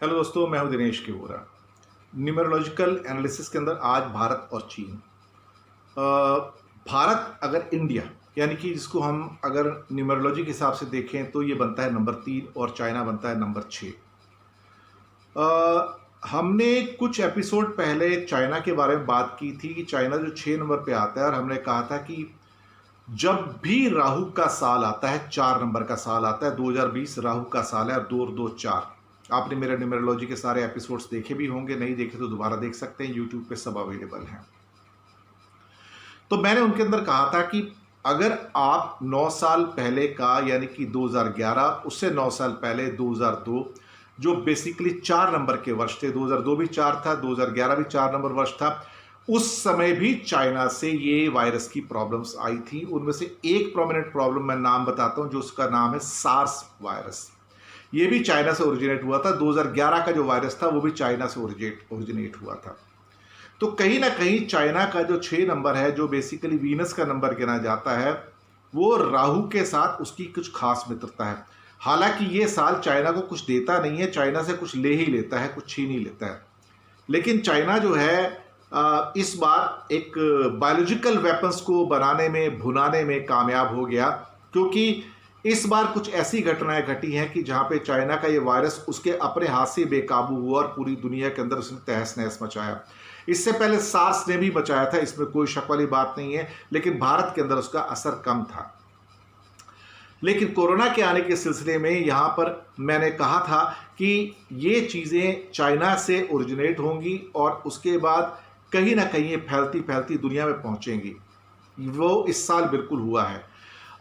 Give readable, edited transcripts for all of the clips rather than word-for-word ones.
Hello दोस्तों, मैं हूं दिनेश की वोरा। न्यूमरोलॉजिकल एनालिसिस के अंदर आज भारत और चीन। भारत अगर इंडिया यानी कि जिसको हम अगर न्यूमरोलॉजी के हिसाब से देखें तो ये बनता है नंबर 3 और चाइना बनता है नंबर 6। हमने कुछ एपिसोड पहले चाइना के बारे में बात की थी कि चाइना जो 6 नंबर पे आता है, और हमने कहा था कि जब भी राहु का साल आता है, 4 नंबर का साल आता है, 2020 राहु का साल है और 2 और 2 4। आपने मेरे न्यूमरोलॉजी के सारे एपिसोड्स देखे भी होंगे, नहीं देखे तो दोबारा देख सकते हैं, यूट्यूब पे सब अवेलेबल हैं। तो मैंने उनके अंदर कहा था कि अगर आप 9 साल पहले का यानी कि 2011, उससे 9 साल पहले 2002, जो बेसिकली 4 नंबर के वर्ष थे, 2002 भी 4 था, 2011 भी 4 नंबर वर्ष था, उस समय भी चाइना से ये वायरस की प्रॉब्लम्स आई थी। उनमें से एक प्रोमिनेंट प्रॉब्लम मैं नाम बताता हूं, जो उसका नाम है सार्स वायरस। ये भी चाइना से ओरिजिनेट हुआ था। 2011 का जो वायरस था वो भी चाइना से ओरिजिनेट हुआ था। तो कहीं ना कहीं चाइना का जो 6 नंबर है, जो बेसिकली वीनस का नंबर गिना जाता है, वो राहु के साथ उसकी कुछ खास मित्रता है। हालांकि ये साल चाइना को कुछ देता नहीं है, चाइना से कुछ ले ही लेता है, कुछ छीन ही लेता है। लेकिन चाइना जो है इस बार एक बायोलॉजिकल वेपन्स को बनाने में, भुनाने में कामयाब हो गया, क्योंकि इस बार कुछ ऐसी घटनाएं घटी हैं कि जहां पे चाइना का ये वायरस उसके अपने हाथ से बेकाबू हुआ और पूरी दुनिया के अंदर उसने तहस नहस मचाया। इससे पहले सार्स ने भी मचाया था, इसमें कोई शक वाली बात नहीं है, लेकिन भारत के अंदर उसका असर कम था। लेकिन कोरोना के आने के सिलसिले में यहां पर मैंने कहा था कि ये चीज़ें चाइना से ओरिजिनेट होंगी और उसके बाद कहीं ना कहीं ये फैलती फैलती दुनिया में पहुंचेंगी। वो इस साल बिल्कुल हुआ है।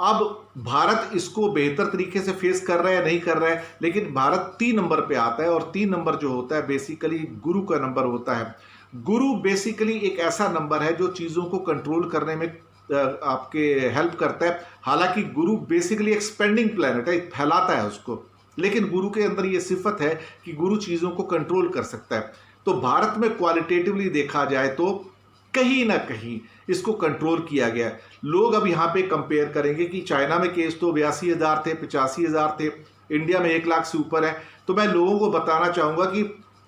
अब भारत इसको बेहतर तरीके से फेस कर रहा है, नहीं कर रहा है, लेकिन भारत 3 नंबर पे आता है, और 3 नंबर जो होता है बेसिकली गुरु का नंबर होता है। गुरु बेसिकली एक ऐसा नंबर है जो चीज़ों को कंट्रोल करने में आपके हेल्प करता है। हालांकि गुरु बेसिकली एक्सपेंडिंग प्लैनेट है, फैलाता है उसको, लेकिन गुरु के अंदर ये सिफत है कि गुरु चीज़ों को कंट्रोल कर सकता है। तो भारत में क्वालिटेटिवली देखा जाए तो कहीं ना कहीं इसको कंट्रोल किया गया है। लोग अब यहाँ पे कंपेयर करेंगे कि चाइना में केस तो 82,000 थे, 85,000 थे, इंडिया में 1 लाख से ऊपर है। तो मैं लोगों को बताना चाहूँगा कि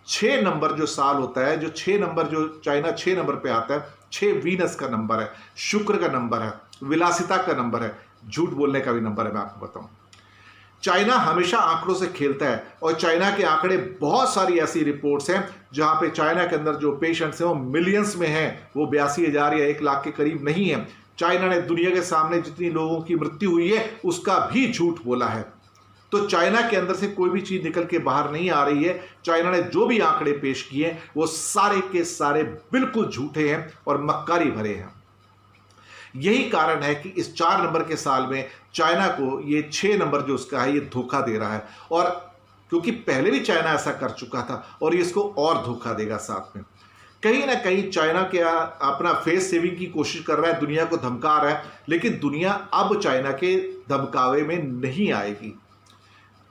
6 नंबर जो साल होता है, जो 6 नंबर जो चाइना 6 नंबर पे आता है, 6 वीनस का नंबर है, शुक्र का नंबर है, विलासिता का नंबर है, झूठ बोलने का भी नंबर है। मैं आपको बताऊं, चाइना हमेशा आंकड़ों से खेलता है, और चाइना के आंकड़े, बहुत सारी ऐसी रिपोर्ट्स हैं जहां पे चाइना के अंदर जो पेशेंट्स हैं वो मिलियंस में हैं, वो 82,000 या 1 लाख के करीब नहीं है। चाइना ने दुनिया के सामने जितनी लोगों की मृत्यु हुई है उसका भी झूठ बोला है। तो चाइना के अंदर से कोई भी चीज निकल के बाहर नहीं आ रही है। चाइना ने जो भी आंकड़े पेश किए वो सारे के सारे बिल्कुल झूठे हैं और मक्कारी भरे हैं। यही कारण है कि इस 4 नंबर के साल में चाइना को ये 6 नंबर जो उसका है ये धोखा दे रहा है, और क्योंकि पहले भी चाइना ऐसा कर चुका था और ये इसको और धोखा देगा साथ में। कहीं ना कहीं चाइना क्या अपना फेस सेविंग की कोशिश कर रहा है, दुनिया को धमका रहा है, लेकिन दुनिया अब चाइना के धमकावे में नहीं आएगी।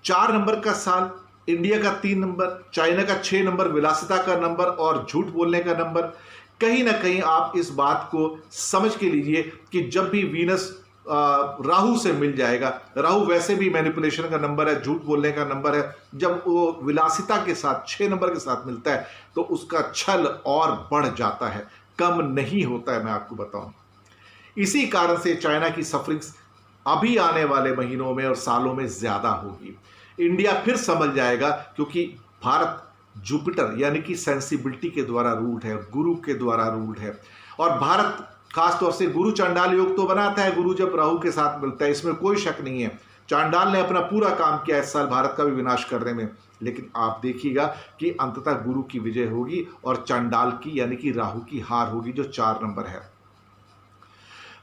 4 नंबर का साल, इंडिया का 3 नंबर, चाइना का 6 नंबर, विलासिता का नंबर और झूठ बोलने का नंबर। कहीं ना कहीं आप इस बात को समझ के लीजिए कि जब भी वीनस राहु से मिल जाएगा, राहु वैसे भी मैनिपुलेशन का नंबर है, झूठ बोलने का नंबर है, जब वो विलासिता के साथ 6 नंबर के साथ मिलता है तो उसका छल और बढ़ जाता है, कम नहीं होता है। मैं आपको बताऊं, इसी कारण से चाइना की सफरिंग्स अभी आने वाले महीनों में और सालों में ज्यादा होगी। इंडिया फिर समझ जाएगा, क्योंकि भारत जुपिटर यानी कि सेंसिबिलिटी के द्वारा रूल्ड है, गुरु के द्वारा रूल्ड है, और भारत खासतौर से गुरु चांडाल योग तो बनाता है गुरु जब राहु के साथ मिलता है, इसमें कोई शक नहीं है। चांडाल ने अपना पूरा काम किया इस साल भारत का भी विनाश करने में, लेकिन आप देखिएगा कि अंततः गुरु की विजय होगी और चांडाल की यानी कि राहु की हार होगी, जो 4 नंबर है।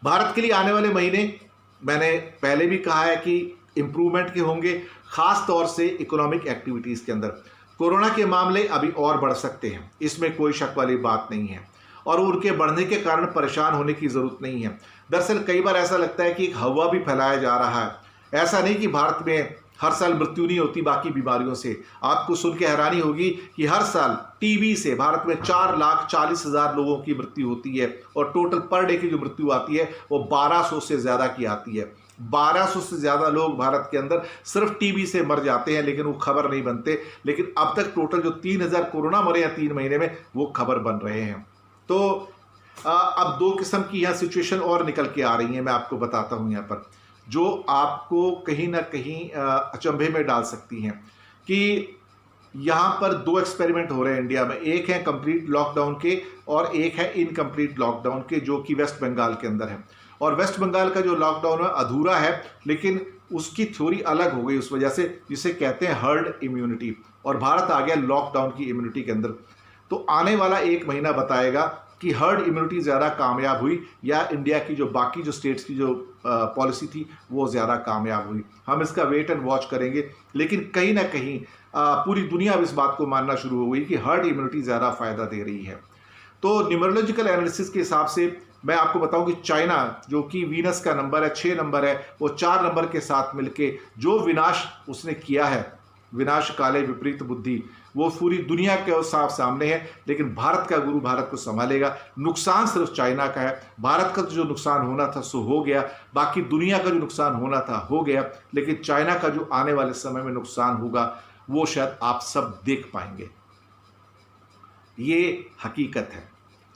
भारत के लिए आने वाले महीने मैंने पहले भी कहा है कि इंप्रूवमेंट के होंगे, खास तौर से इकोनॉमिक एक्टिविटीज के अंदर। कोरोना के मामले अभी और बढ़ सकते हैं, इसमें कोई शक वाली बात नहीं है, और उनके बढ़ने के कारण परेशान होने की जरूरत नहीं है। दरअसल कई बार ऐसा लगता है कि एक हवा भी फैलाया जा रहा है। ऐसा नहीं कि भारत में हर साल मृत्यु नहीं होती बाकी बीमारियों से। आपको सुन के हैरानी होगी कि हर साल टीबी से भारत में 4,40,000 लोगों की मृत्यु होती है, और टोटल पर डे की जो मृत्यु आती है वो 1200 से ज्यादा की आती है। 1200 से ज़्यादा लोग भारत के अंदर सिर्फ टीबी से मर जाते हैं, लेकिन वो खबर नहीं बनते। लेकिन अब तक टोटल जो 3000 कोरोना मरे हैं 3 महीने में, वो खबर बन रहे हैं। तो अब 2 किस्म की यहाँ सिचुएशन और निकल के आ रही हैं, मैं आपको बताता हूँ यहाँ पर, जो आपको कहीं ना कहीं अचंभे में डाल सकती हैं। कि यहाँ पर 2 एक्सपेरिमेंट हो रहे हैं इंडिया में, एक है कंप्लीट लॉकडाउन के और एक है इनकम्प्लीट लॉकडाउन के, जो कि वेस्ट बंगाल के अंदर है। और वेस्ट बंगाल का जो लॉकडाउन है अधूरा है, लेकिन उसकी थ्योरी अलग हो गई उस वजह से, जिसे कहते हैं हर्ड इम्यूनिटी, और भारत आ गया लॉकडाउन की इम्यूनिटी के अंदर। तो आने वाला 1 महीना बताएगा कि हर्ड इम्यूनिटी ज़्यादा कामयाब हुई या इंडिया की जो बाकी जो स्टेट्स की जो पॉलिसी थी वो ज़्यादा कामयाब हुई। हम इसका वेट एंड वॉच करेंगे, लेकिन कहीं ना कहीं पूरी दुनिया अब इस बात को मानना शुरू हो गई कि हर्ड इम्यूनिटी ज़्यादा फायदा दे रही है। तो न्यूमरोलॉजिकल एनालिसिस के हिसाब से मैं आपको बताऊं कि चाइना, जो कि वीनस का नंबर है, 6 नंबर है, वो 4 नंबर के साथ मिलके जो विनाश उसने किया है, विनाश काले विपरीत बुद्धि, वो पूरी दुनिया के साफ सामने है। लेकिन भारत का गुरु भारत को संभालेगा। नुकसान सिर्फ चाइना का है, भारत का जो नुकसान होना था सो हो गया, बाकी दुनिया का जो नुकसान होना था हो गया। लेकिन चाइना का जो आने वाले समय में नुकसान होगा वो शायद आप सब देख पाएंगे, ये हकीकत है।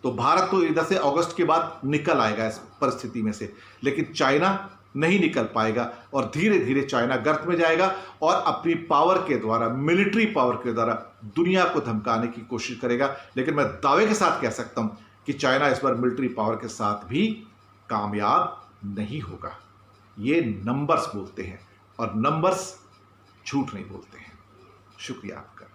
तो भारत तो इधर से अगस्त के बाद निकल आएगा इस परिस्थिति में से, लेकिन चाइना नहीं निकल पाएगा, और धीरे धीरे चाइना गर्त में जाएगा और अपनी पावर के द्वारा, मिलिट्री पावर के द्वारा दुनिया को धमकाने की कोशिश करेगा। लेकिन मैं दावे के साथ कह सकता हूं कि चाइना इस बार मिलिट्री पावर के साथ भी कामयाब नहीं होगा। ये नंबर्स बोलते हैं, और नंबर्स झूठ नहीं बोलते हैं। शुक्रिया आपका।